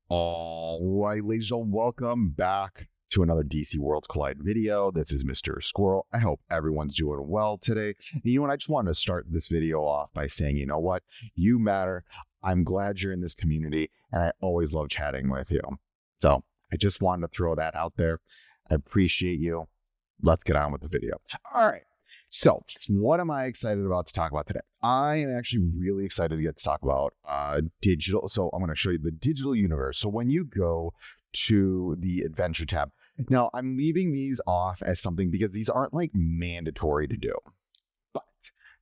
All right, ladies and gentlemen, welcome back to another DC Worlds Collide video. This is Mr. Squirrel. I hope everyone's doing well today. And you know what? I just wanted to start this video off by saying, you know what? You matter. I'm glad you're in this community, and I always love chatting with you. So I just wanted to throw that out there. I appreciate you. Let's get on with the video. All right. So what am I excited about to talk about today? I am actually really excited to get to talk about digital. So I'm going to show you the digital universe. So when you go to the adventure tab, now I'm leaving these off as something because these aren't like mandatory to do, but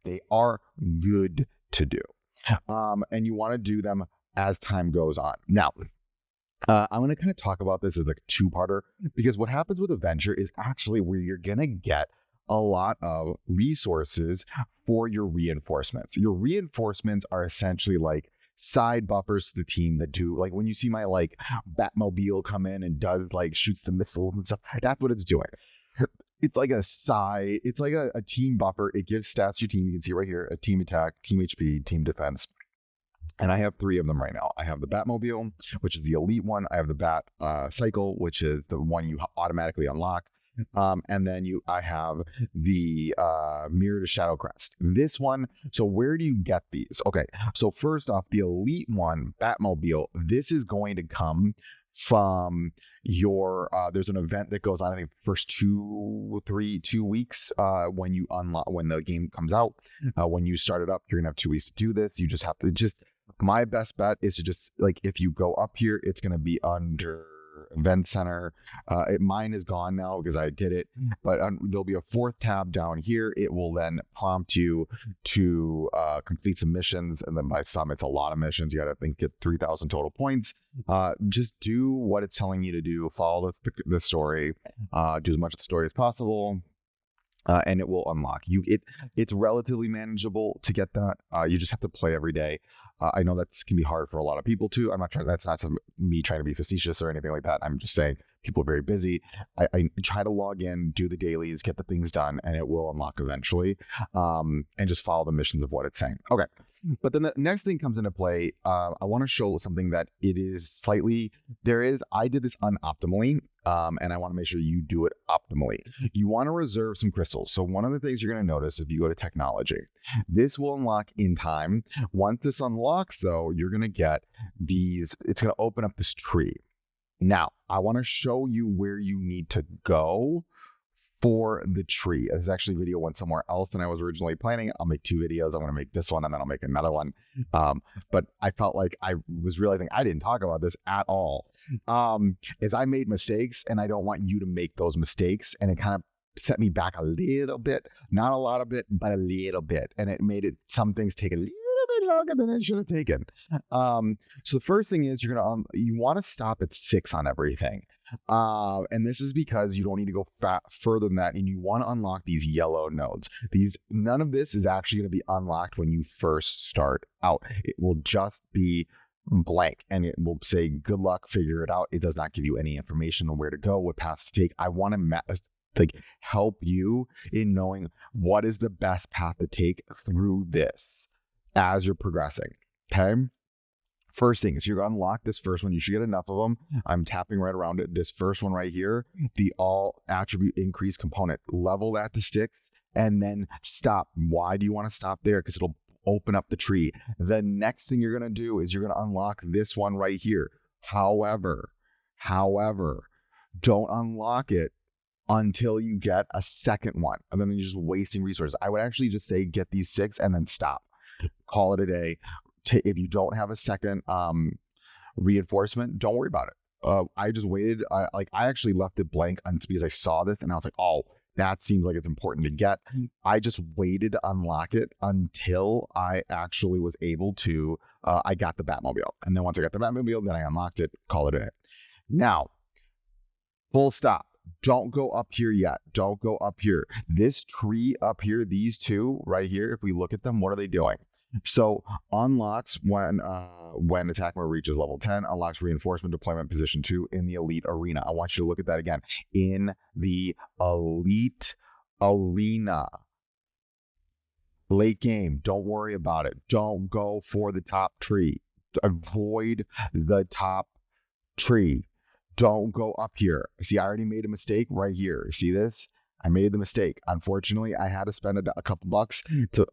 they are good to do. And you want to do them as time goes on. Now, I'm going to kind of talk about this as like a two-parter because what happens with adventure is actually where you're going to get a lot of resources for your reinforcements. Your reinforcements are essentially like side buffers to the team that do, like when you see my like Batmobile come in and does like shoots the missiles and stuff, that's what it's doing. It's like a side, it's like a team buffer. It gives stats to your team. You can see right here, a team attack, team HP, team defense. And I have 3 of them right now. I have the Batmobile, which is the elite one. I have the Bat Cycle, which is the one you automatically unlock. And then I have the Mirror to Shadow Crest. This one, so where do you get these? Okay, so first off, the elite one, Batmobile, this is going to come from your there's an event that goes on, I think, first 2 weeks when you unlock, when the game comes out. When you start it up, you're gonna have 2 weeks to do this. You just have to my best bet is to just, like, if you go up here, it's gonna be under event center. Mine is gone now because I did it, but there'll be a 4th tab down here. It will then prompt you to complete some missions, and then by some, it's a lot of missions. You gotta get 3,000 total points. Just do what it's telling you to do. Follow the story. Do as much of the story as possible. And it will unlock you. It's relatively manageable to get that. You just have to play every day. I know that can be hard for a lot of people too. I'm not trying. That's not me trying to be facetious or anything like that. I'm just saying people are very busy. I try to log in, do the dailies, get the things done, and it will unlock eventually. And just follow the missions of what it's saying. Okay. But then the next thing comes into play. I want to show something that it is slightly, I did this unoptimally, and I want to make sure you do it optimally. You want to reserve some crystals. So one of the things you're going to notice if you go to technology, this will unlock in time. Once this unlocks, though, you're going to get these, it's going to open up this tree. Now, I want to show you where you need to go for the tree. This is actually video went somewhere else than I was originally planning. I'll make 2 videos. I'm going to make this one and then I'll make another one. But I felt like I was realizing I didn't talk about this at all. Is I made mistakes, and I don't want you to make those mistakes. And it kind of set me back a little bit, not a lot of it, but a little bit. And it made some things take a little bit longer than it should have taken. So the first thing is you want to stop at 6 on everything. And this is because you don't need to go further than that, and you want to unlock these yellow nodes. None of this is actually going to be unlocked when you first start out. It will just be blank, and it will say good luck, figure it out. It does not give you any information on where to go, what paths to take. I want to help you in knowing what is the best path to take through this as you're progressing. Okay. First thing is you're going to unlock this first one. You should get enough of them. I'm tapping right around it. This first one right here, the all attribute increase component. Level that to 6 and then stop. Why do you want to stop there? Because it'll open up the tree. The next thing you're going to do is you're going to unlock this one right here. However, don't unlock it until you get a second one. And then you're just wasting resources. I would actually just say get these 6 and then stop. Call it a day. If you don't have a second reinforcement, don't worry about it. I just waited. I actually left it blank because I saw this and I was like, oh, that seems like it's important to get. I just waited to unlock it until I actually was able to, I got the Batmobile. And then once I got the Batmobile, then I unlocked it, call it a day. Now, full stop. Don't go up here yet. Don't go up here. This tree up here, these 2 right here, if we look at them, what are they doing? So unlocks when attack mode reaches level 10, unlocks reinforcement deployment position 2 in the elite arena. I want you to look at that again. In the elite arena. Late game, don't worry about it. Don't go for the top tree. Avoid the top tree. Don't go up here. See, I already made a mistake right here. See this? I made the mistake. Unfortunately, I had to spend a couple bucks to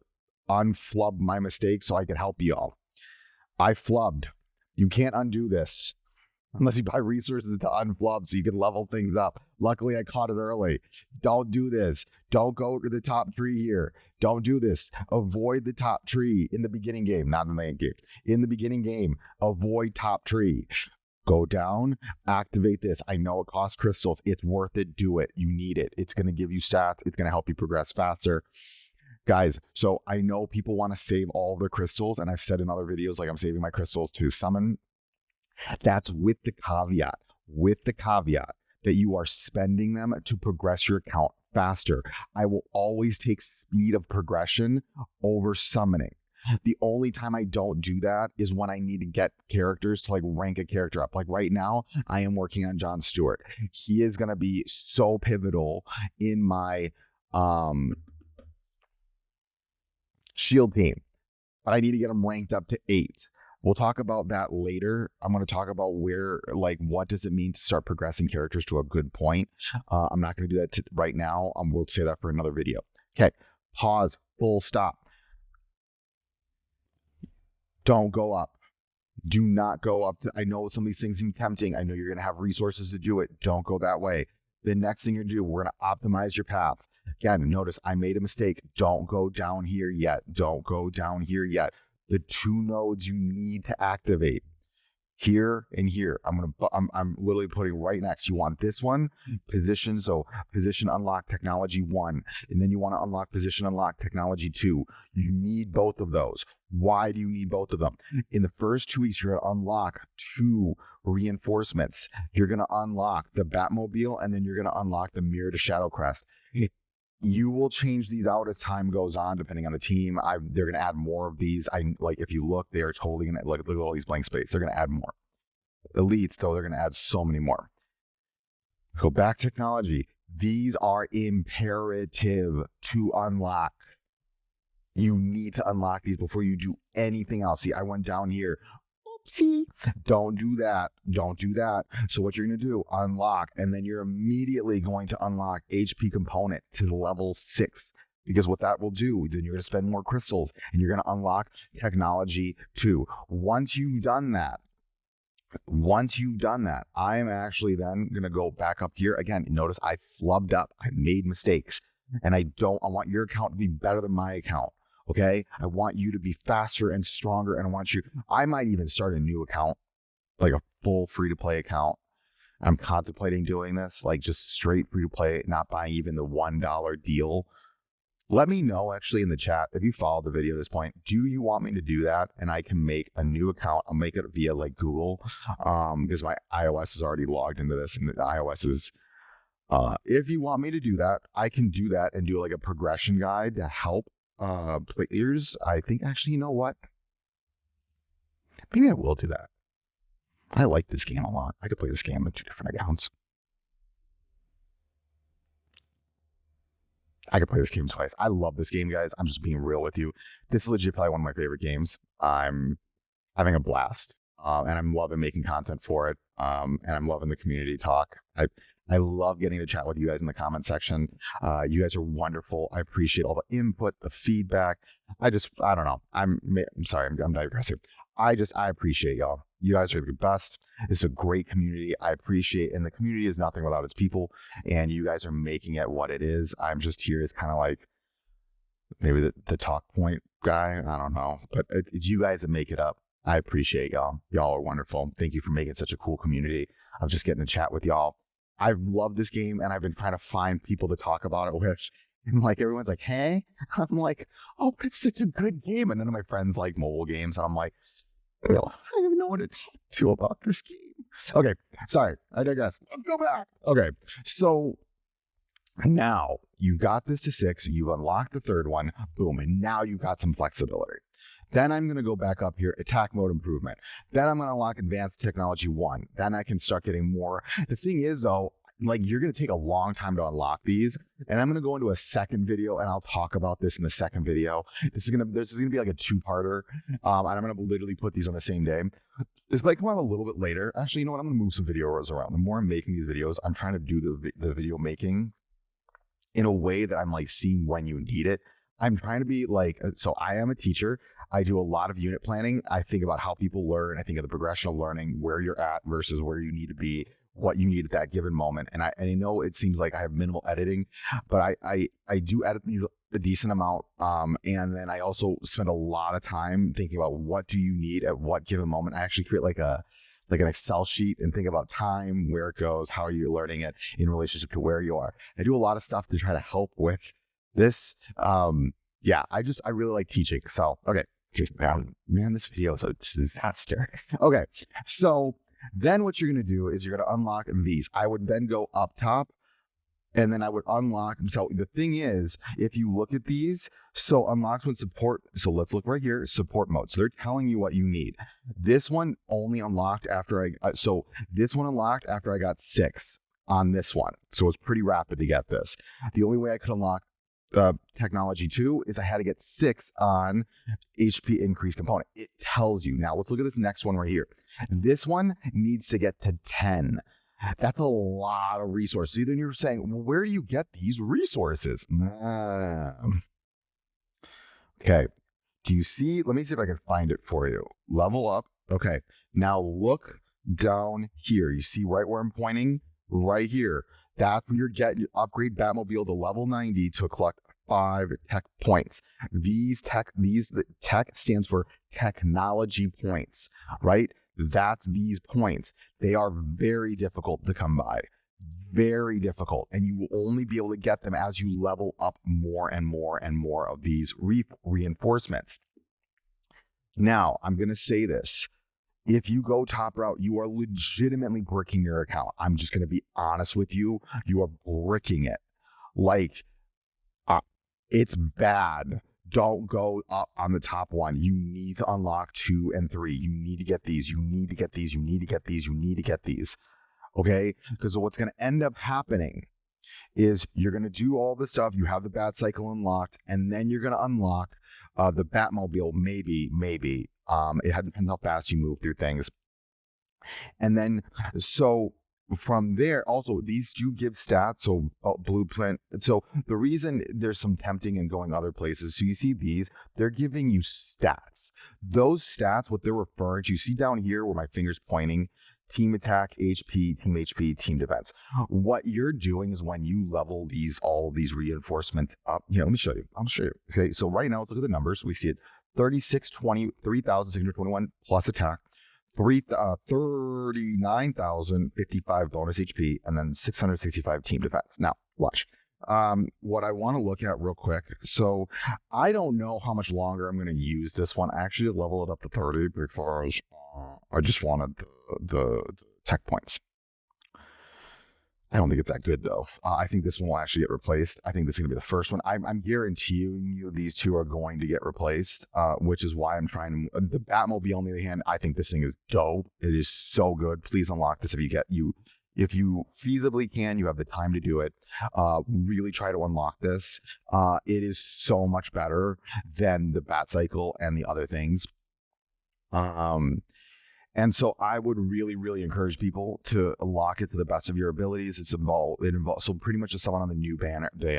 unflub my mistake so I could help y'all. I flubbed. You can't undo this unless you buy resources to unflub so you can level things up. Luckily, I caught it early. Don't do this. Don't go to the top tree here. Don't do this. Avoid the top tree in the beginning game, not in the late game. In the beginning game, avoid top tree. Go down, activate this. I know it costs crystals. It's worth it. Do it. You need it. It's going to give you stats. It's going to help you progress faster. Guys, so I know people want to save all their crystals, and I've said in other videos, like I'm saving my crystals to summon. That's with the caveat that you are spending them to progress your account faster. I will always take speed of progression over summoning. The only time I don't do that is when I need to get characters to like rank a character up. Like right now, I am working on John Stewart. He is going to be so pivotal in my shield team, but I need to get him ranked up to 8. We'll talk about that later. I'm going to talk about what does it mean to start progressing characters to a good point. I'm not going to do that right now. We'll say that for another video. Okay, pause, full stop. Don't go up. Do not go up. I know some of these things seem tempting. I know you're going to have resources to do it. Don't go that way. The next thing you're going to do, we're going to optimize your paths. Again, notice I made a mistake. Don't go down here yet. Don't go down here yet. The 2 nodes you need to activate, here and here. I'm literally putting right next. You want this one, position. So position unlock technology 1, and then you want to unlock position unlock technology 2. You need both of those. Why do you need both of them? In the first 2 weeks, you're going to unlock 2 reinforcements. You're going to unlock the Batmobile, and then you're going to unlock the Mirror to Shadow Crest. You will change these out as time goes on, depending on the team. They're going to add more of these. If you look, they are totally going to look at all these blank space. They're going to add more. Elites, though, they're going to add so many more. Go back technology. These are imperative to unlock. You need to unlock these before you do anything else. See, I went down here. Oopsie. Don't do that. Don't do that. So what you're going to do, unlock, and then you're immediately going to unlock HP component to level 6. Because what that will do, then you're going to spend more crystals, and you're going to unlock technology 2. Once you've done that, I am actually then going to go back up here. Again, notice I flubbed up. I made mistakes. And I want your account to be better than my account. Okay, I want you to be faster and stronger, and I might even start a new account, like a full free-to-play account. I'm contemplating doing this, like just straight free-to-play, not buying even the $1 deal. Let me know, actually, in the chat, if you followed the video at this point, do you want me to do that? And I can make a new account. I'll make it via like Google, because my iOS is already logged into this, and the iOS is, if you want me to do that, I can do that and do like a progression guide to help players. I think, actually, you know what? Maybe I will do that. I like this game a lot. I could play this game with 2 different accounts. I could play this game twice. I love this game, guys. I'm just being real with you. This is legit probably one of my favorite games. I'm having a blast, and I'm loving making content for it, and I'm loving the community talk. I love getting to chat with you guys in the comment section. You guys are wonderful. I appreciate all the input, the feedback. I don't know. I'm sorry, I'm digressing. I appreciate y'all. You guys are the best. It's a great community. I appreciate, and the community is nothing without its people, and you guys are making it what it is. I'm just here as kind of like maybe the talk point guy. I don't know, but it's you guys that make it up. I appreciate y'all. Y'all are wonderful. Thank you for making such a cool community of just getting to chat with y'all. I love this game, and I've been trying to find people to talk about it with. And like everyone's like, hey, I'm like, oh, but it's such a good game. And none of my friends like mobile games, and I'm like, I don't even know what to talk to about this game. Okay, sorry, I digress. Let's go back. Okay, so now you got this to 6. You've unlocked the 3rd one. Boom, and now you've got some flexibility. Then I'm going to go back up here, attack mode improvement. Then I'm going to unlock advanced technology 1. Then I can start getting more. The thing is, though, like you're going to take a long time to unlock these. And I'm going to go into a second video and I'll talk about this in the second video. This is going to be like a 2-parter. And I'm going to literally put these on the same day. This might come out a little bit later. Actually, you know what? I'm going to move some videos around. The more I'm making these videos, I'm trying to do the video making in a way that I'm like seeing when you need it. I'm trying to be like, so I am a teacher. I do a lot of unit planning. I think about how people learn. I think of the progression of learning, where you're at versus where you need to be, what you need at that given moment. And I know it seems like I have minimal editing, but I do edit these a decent amount. And then I also spend a lot of time thinking about what do you need at what given moment. I actually create like an Excel sheet and think about time, where it goes, how you're learning it in relationship to where you are. I do a lot of stuff to try to help with this. Yeah, I really like teaching. So, okay. Man, this video is a disaster. Okay. So then what you're going to do is you're going to unlock these. I would then go up top and then I would unlock. So the thing is, if you look at these, so unlocks when support. So let's look right here, support mode. So they're telling you what you need. This one only unlocked after this one unlocked after I got 6 on this one. So it's pretty rapid to get this. The only way I could unlock technology 2 is I had to get 6 on HP increase component. It tells you. Now let's look at this next one right here. This one needs to get to 10. That's a lot of resources. Then you're saying, well, where do you get these resources? Okay. Do you see? Let me see if I can find it for you. Level up. Okay. Now look down here. You see right where I'm pointing? Right here. That's where you upgrade Batmobile to level 90 to collect 5 tech points. The tech stands for technology points, right? That's these points. They are very difficult to come by. Very difficult. And you will only be able to get them as you level up more and more and more of these reinforcements. Now, I'm going to say this. If you go top route, you are legitimately bricking your account. I'm just going to be honest with you. You are bricking it. Like, it's bad. Don't go up on the top one. You need to unlock 2 and 3. You need to get these. You need to get these. You need to get these. You need to get these. Okay? Because what's going to end up happening is you're going to do all the stuff. You have the Bat Cycle unlocked, and then you're going to unlock the Batmobile, maybe. It depends how fast you move through things. And then, so from there, also, these do give stats, so blueprint. So the reason there's some tempting in going other places, so you see these, they're giving you stats. Those stats, what they're referring to, you see down here where my finger's pointing, team attack, HP, team defense. What you're doing is when you level all these reinforcement up. Here, let me show you. I'll show you. Okay, so right now, let's look at the numbers. We see it 3,621 plus attack, 39,055 bonus HP, and then 665 team defense. Now, watch. What I want to look at real quick. So I don't know how much longer I'm going to use this one. I actually level it up to 30 because I just wanted the tech points. I don't think it's that good, though. I think this one will actually get replaced. I think this is going to be the first one. I'm guaranteeing you these two are going to get replaced, which is why I'm trying to... The Batmobile, on the other hand, I think this thing is dope. It is so good. Please unlock this if you feasibly can. You have the time to do it. Really try to unlock this. It is so much better than the Bat Cycle and the other things. And so I would really, really encourage people to lock it to the best of your abilities. It involves so pretty much just someone on the new banner, the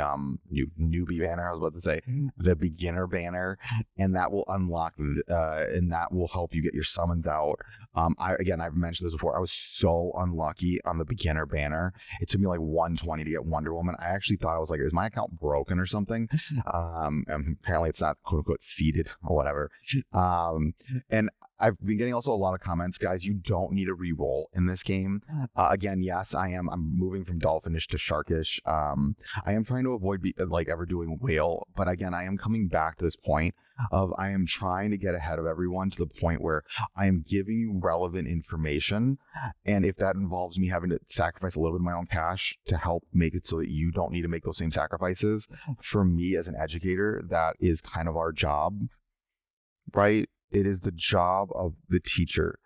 newbie banner, I was about to say, the beginner banner, and that will unlock and that will help you get your summons out. I've mentioned this before. I was so unlucky on the beginner banner. It took me like 120 to get Wonder Woman. I actually thought, I was like, is my account broken or something? And apparently it's not quote unquote seeded or whatever. And I've been getting also a lot of comments, guys. You don't need a reroll in this game. Again, yes, I'm moving from dolphinish to sharkish. I am trying to avoid ever doing whale, but again, I am coming back to this point of I am trying to get ahead of everyone to the point where I am giving you relevant information, and if that involves me having to sacrifice a little bit of my own cash to help make it so that you don't need to make those same sacrifices, for me as an educator, that is kind of our job, right? It is the job of the teacher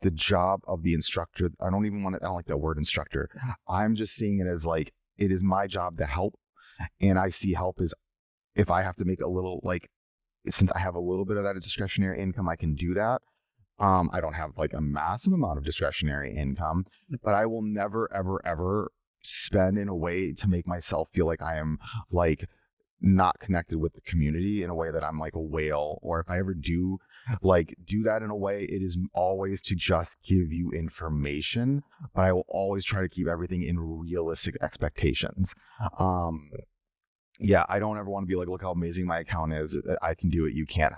the job of the instructor. I don't like that word instructor. I'm just seeing it as like, it is my job to help. And I see help as if I have to make a little, like, since I have a little bit of that discretionary income, I can do that. I don't have like a massive amount of discretionary income, but I will never, ever, ever spend in a way to make myself feel like I am like not connected with the community in a way that I'm like a whale. Or if I ever do that in a way, it is always to just give you information, but I will always try to keep everything in realistic expectations. Yeah, I don't ever want to be like, look how amazing my account is. I can do it. You can't.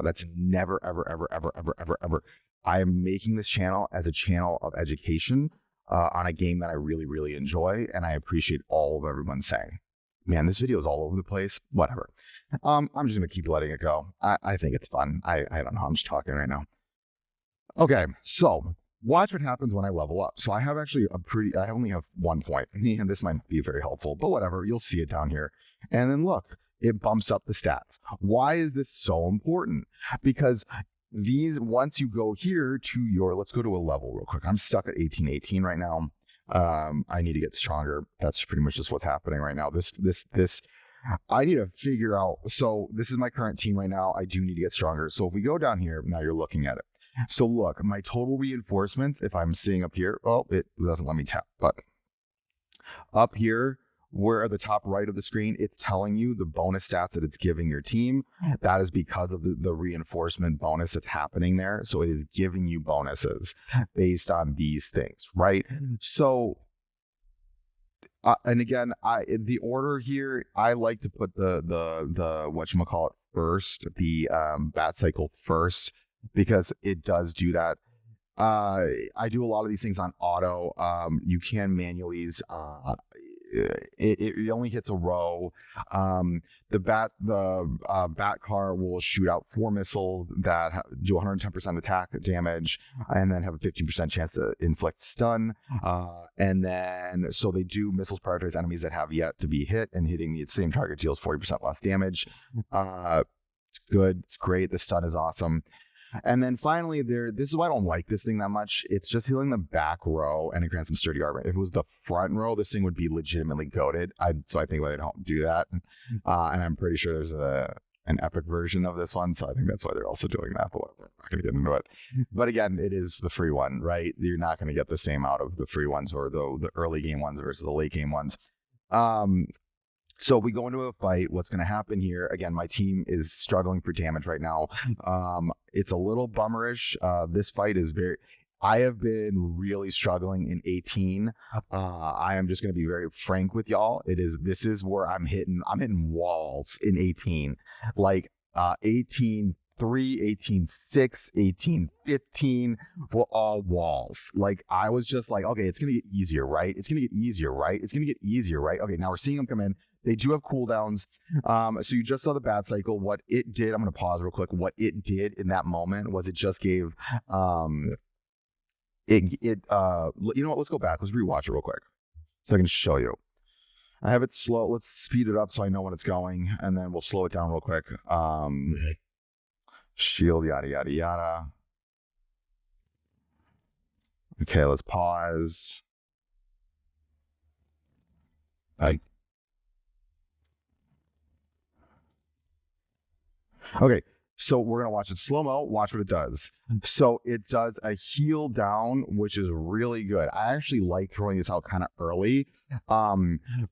That's never, ever, ever, ever, ever, ever, ever. I am making this channel as a channel of education on a game that I really, really enjoy. And I appreciate all of everyone saying, man, this video is all over the place. Whatever. I'm just going to keep letting it go. I think it's fun. I don't know. I'm just talking right now. Okay, so watch what happens when I level up. So I have actually I only have 1 point, and this might not be very helpful, but whatever, you'll see it down here. And then look, it bumps up the stats. Why is this so important? Because once you go here to let's go to a level real quick. I'm stuck at 1818 right now. I need to get stronger. That's pretty much just what's happening right now. I need to figure out. So this is my current team right now. I do need to get stronger. So if we go down here, now you're looking at it. So look, my total reinforcements, if I'm seeing up here, it doesn't let me tap, but up here, where at the top right of the screen, it's telling you the bonus stats that it's giving your team. That is because of the reinforcement bonus that's happening there. So it is giving you bonuses based on these things, right? So, and again, the order here, I like to put the whatchamacallit first, the bat cycle first, because it does do that. I do a lot of these things on auto. You can manually. It only hits a row. The bat car will shoot out 4 missiles that do 110% attack damage, and then have a 15% chance to inflict stun. And then so they do missiles prioritize enemies that have yet to be hit, and hitting the same target deals 40% less damage. It's good. It's great. The stun is awesome. And then finally, this is why I don't like this thing that much. It's just healing the back row, and it grants some sturdy armor. If it was the front row, this thing would be legitimately goated. So I think why they don't do that. And I'm pretty sure there's an epic version of this one, so I think that's why they're also doing that. But we're not going to get into it. But again, it is the free one, right? You're not going to get the same out of the free ones or the early game ones versus the late game ones. So if we go into a fight, what's going to happen here, again, my team is struggling for damage right now. It's a little bummerish. This fight is I have been really struggling in 18. I am just going to be very frank with y'all. This is where I'm hitting walls in 18. Like 18 3, 18.6, 18.15 were all walls. Like, I was just like, okay, it's going to get easier, right? It's going to get easier, right? It's going to get easier, right? Okay, now we're seeing them come in. They do have cooldowns. So you just saw the bat cycle. What it did, I'm going to pause real quick. What it did in that moment was it just gave, you know what, let's go back. Let's rewatch it real quick so I can show you. I have it slow. Let's speed it up so I know when it's going, and then we'll slow it down real quick. Shield, yada, yada, yada. Okay, let's pause. Okay, so we're going to watch it slow-mo. Watch what it does. So it does a heal down, which is really good. I actually like throwing this out kind of early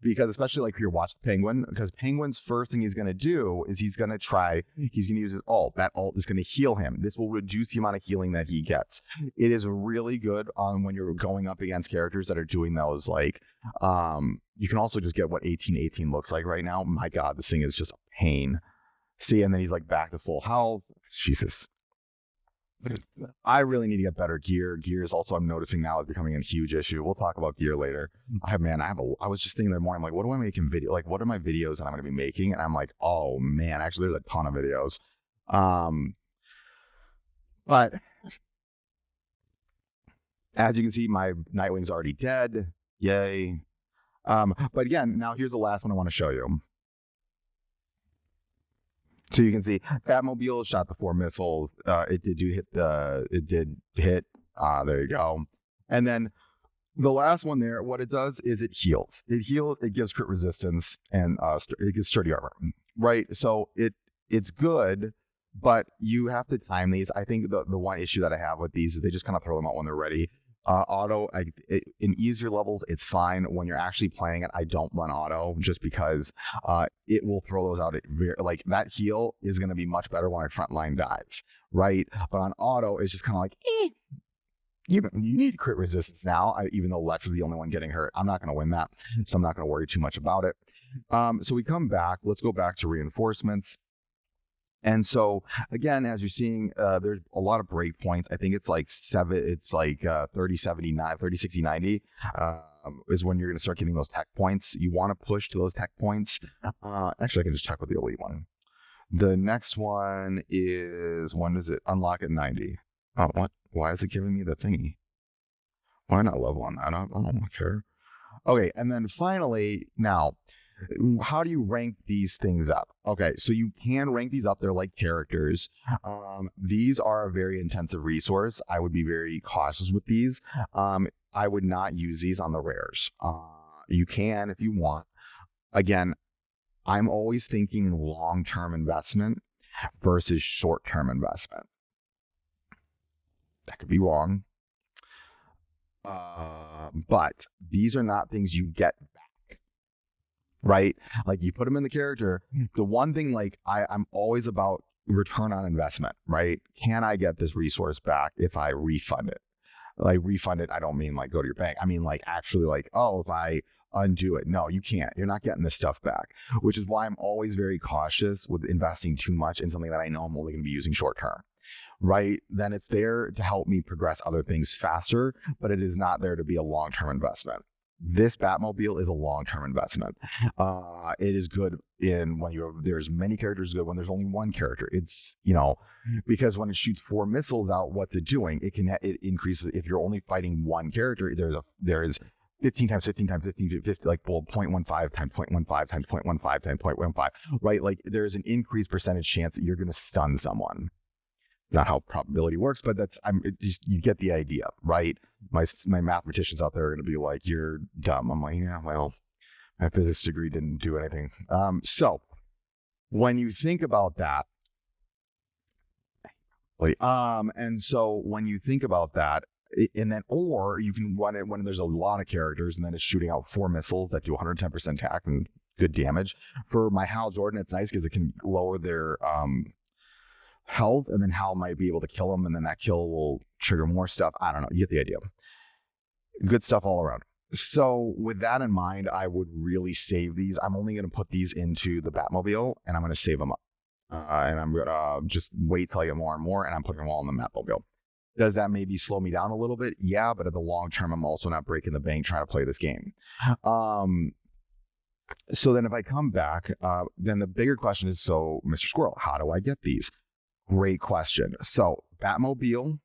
because especially like if you're watching Penguin, because Penguin's first thing he's going to do is he's going to use his ult. That ult is going to heal him. This will reduce the amount of healing that he gets. It is really good when you're going up against characters that are doing those, like, you can also just get what 1818 looks like right now. My God, this thing is just a pain. See, and then he's like back to full health. Jesus. I really need to get better gear. Gear is also, I'm noticing now, is becoming a huge issue. We'll talk about gear later. I was just thinking that morning, I'm like, what do I make in video? Like, what are my videos that I'm going to be making? And I'm like, oh man, actually there's a ton of videos. But as you can see, my Nightwing's already dead. Yay. But again, now here's the last one I want to show you. So you can see Batmobile shot the 4 missiles. It did hit There you go. And then the last one there, what it does is it heals. It gives crit resistance, and it gives sturdy armor, right? So it's good, but you have to time these. I think the one issue that I have with these is they just kind of throw them out when they're ready. Auto, in easier levels, it's fine. When you're actually playing it, I don't run auto just because it will throw those out. Like that heal is going to be much better when my frontline dies, right? But on auto, it's just kind of like, you need crit resistance now, even though Lex is the only one getting hurt. I'm not going to win that, so I'm not going to worry too much about it. So we come back. Let's go back to reinforcements. And so again, as you're seeing, there's a lot of breakpoints. I think it's like 30, 79, 30, 60, 90 is when you're going to start getting those tech points. You want to push to those tech points. Actually, I can just check with the elite one. The next one is, when does it unlock at 90? Oh, what? Why is it giving me the thingy? Why not level on that? I don't care. Okay, and then finally, now, how do you rank these things up? Okay, so you can rank these up. They're like characters. These are a very intensive resource. I would be very cautious with these. I would not use these on the rares. You can if you want. Again, I'm always thinking long-term investment versus short-term investment. That could be wrong. But these are not things you get back, right? Like you put them in the character. The one thing, like I'm always about return on investment, right? Can I get this resource back if I refund it? Like refund it, I don't mean like go to your bank. I mean like actually like, oh, if I undo it. No, you can't. You're not getting this stuff back, which is why I'm always very cautious with investing too much in something that I know I'm only going to be using short term. Right? Then it's there to help me progress other things faster, but it is not there to be a long-term investment. This Batmobile is a long-term investment. It is good there's many characters good when there's only one character. It's, because when it shoots 4 missiles out, what's it doing? It increases. If you're only fighting one character, there is 15 times 15 times 15, 50, like 0.15 times 0.15 times 0.15 times 0.15, right? Like there's an increased percentage chance that you're going to stun someone. Not how probability works, but you get the idea, right? My mathematicians out there are going to be like, you're dumb. I'm like, yeah, well, my physics degree didn't do anything. So when you think about that, and so when you think about that, and then, or you can run it when there's a lot of characters and then it's shooting out 4 missiles that do 110% attack and good damage. For my Hal Jordan, it's nice because it can lower their, health, and then Hal might be able to kill him, and then that kill will trigger more stuff. I don't know. You get the idea. Good stuff all around. So with that in mind, I would really save these. I'm only going to put these into the Batmobile, and I'm going to save them up. And I'm going to just wait till I get more and more, and I'm putting them all in the Batmobile. Does that maybe slow me down a little bit? Yeah, but at the long term, I'm also not breaking the bank trying to play this game. So then if I come back, then the bigger question is, so Mr. Squirrel, how do I get these? Great question. So Batmobile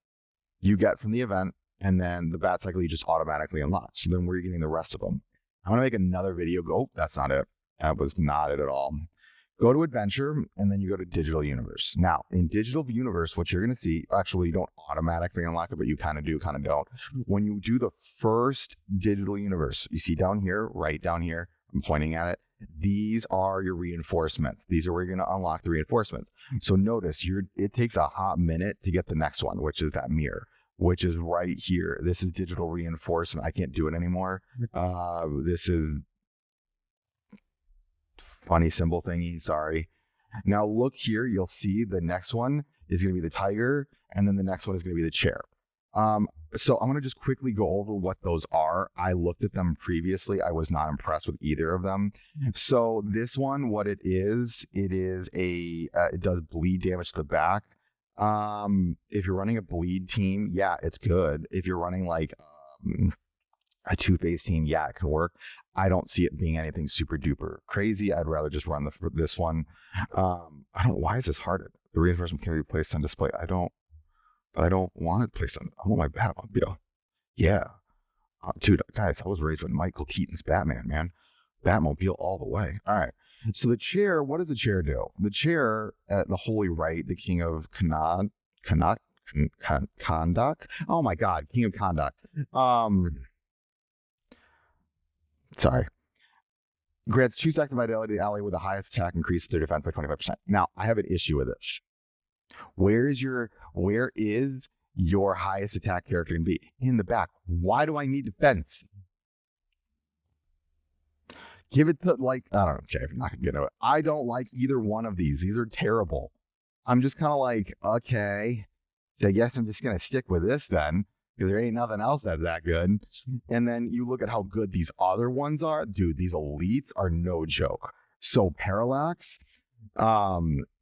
you get from the event, and then the Bat Cycle you just automatically unlock. So then where are you getting the rest of them? I'm going to make another video. That's not it. That was not it at all. Go to Adventure, and then you go to Digital Universe. Now, in Digital Universe, what you're going to see, actually, you don't automatically unlock it, but you kind of do, kind of don't. When you do the first Digital Universe, you see down here, right down here, I'm pointing at it. These are your reinforcements. These are where you're going to unlock the reinforcements. So notice it takes a hot minute to get the next one, which is that mirror, which is right here. This is digital reinforcement. I can't do it anymore. This is funny symbol thingy. Sorry. Now look here. You'll see the next one is going to be the tiger, and then the next one is going to be the chair. So I'm going to just quickly go over what those are. I looked at them previously. I was not impressed with either of them. So this one, what it is it does bleed damage to the back. If you're running a bleed team, yeah, it's good. If you're running like a two-phase team, yeah, it can work. I don't see it being anything super duper crazy. I'd rather just run this one. I don't know, why is this hard? The reinforcement can be placed on display. But I don't want it placed on. I want my Batmobile. Yeah. Dude, guys, I was raised with Michael Keaton's Batman, man. Batmobile all the way. All right. So the chair, what does the chair do? The chair at the Holy Right, the King of Connaught, Conduct. Oh my God, King of Conduct. Sorry. Grants 2 seconds vitality to the ally with the highest attack, increase their defense by 25%. Now, I have an issue with this. Where is your highest attack character going to be? In the back. Why do I need defense? Give it to, like, I don't know, Jay, I'm not going to get into it. I don't like either one of these. These are terrible. I'm just kind of like, okay, so I guess I'm just going to stick with this then, because there ain't nothing else that's that good. And then you look at how good these other ones are. Dude, these elites are no joke. So Parallax,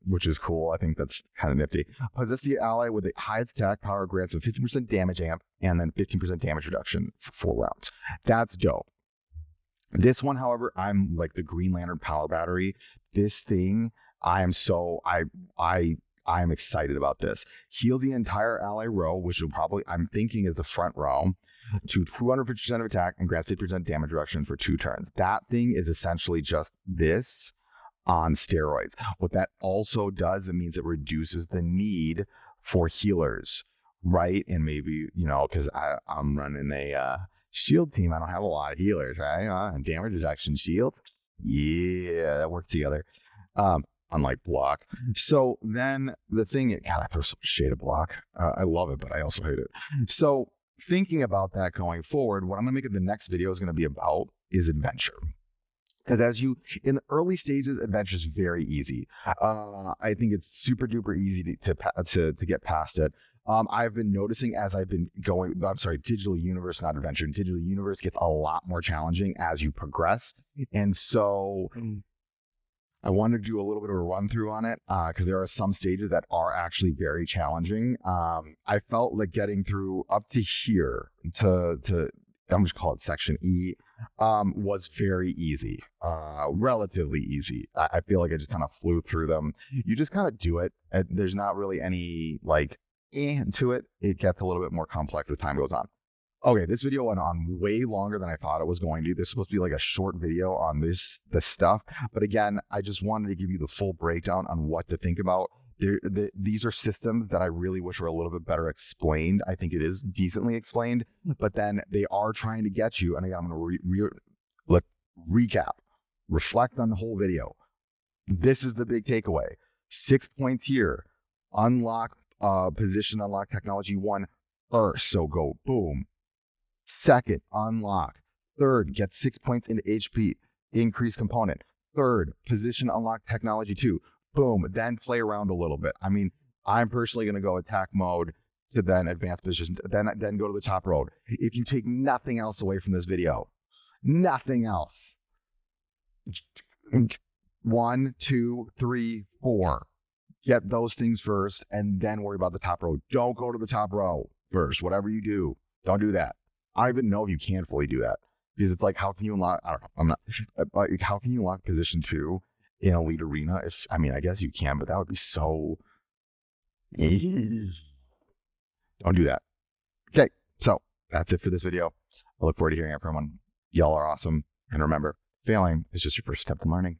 which is cool. I think that's kind of nifty. Possess the ally with the highest attack power, grants a 15% damage amp, and then 15% damage reduction for 4 rounds. That's dope. This one, however, I'm like the Green Lantern power battery. This thing, I am excited about this. Heal the entire ally row, which will probably, I'm thinking, is the front row, to 250% of attack and grants 50% damage reduction for 2 turns. That thing is essentially just this on steroids. What that also does, it means it reduces the need for healers, right? And maybe, because I'm running a shield team, I don't have a lot of healers, right? Damage reduction shields, yeah, that works together. Unlike block. So then the thing, God, I throw so much shade of block. I love it, but I also hate it. So thinking about that going forward, what I'm going to make the next video is going to be about is adventure. Because in the early stages, adventure is very easy. I think it's super duper easy to get past it. I've been noticing as I've been going, Digital Universe, not Adventure. Digital Universe gets a lot more challenging as you progress. And so I wanted to do a little bit of a run through on it because there are some stages that are actually very challenging. I felt like getting through up to here to I'm just call it section E was very easy, relatively easy. I feel like I just kind of flew through them. You just kind of do it. There's not really any to it. It gets a little bit more complex as time goes on. Okay, this video went on way longer than I thought it was going to. This is supposed to be like a short video on this stuff. But again, I just wanted to give you the full breakdown on what to think about. These are systems that I really wish were a little bit better explained. I think it is decently explained, but then they are trying to get you. And again, I'm going to recap, reflect on the whole video. This is the big takeaway. 6 points here. Unlock position, unlock technology 1 first. So go boom. Second, unlock. Third, get 6 points into HP, increase component. Third, position, unlock technology 2. Boom, then play around a little bit. I mean, I'm personally going to go attack mode to then advanced position, then go to the top road. If you take nothing else away from this video, nothing else. 1, 2, 3, 4. Get those things first and then worry about the top row. Don't go to the top row first. Whatever you do, don't do that. I don't even know if you can fully do that because it's like, how can you unlock? I don't know. How can you unlock position 2 in Elite Arena? I guess you can, but that would be so. Don't do that. Okay, so that's it for this video. I look forward to hearing it from everyone. Y'all are awesome. And remember, failing is just your first step in learning.